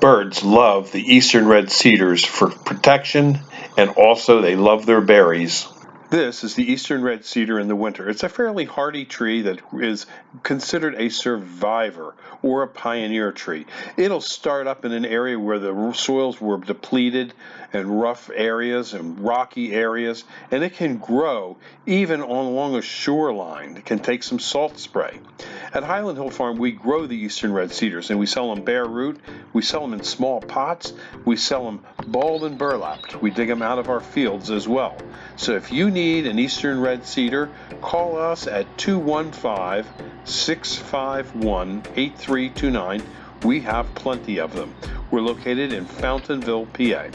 Birds love the eastern red cedars for protection, and also they love their berries. This is the eastern red cedar in the winter. It's a fairly hardy tree that is considered a survivor or a pioneer tree. It'll start up in an area where the soils were depleted and rough areas and rocky areas, and it can grow even along a shoreline. It can take some salt spray. At Highland Hill Farm, we grow the eastern red cedars, and we sell them bare root. We sell them in small pots. We sell them balled and burlapped. We dig them out of our fields as well. So if you need an eastern red cedar, call us at 215-651-8329. We have plenty of them. We're located in Fountainville, PA.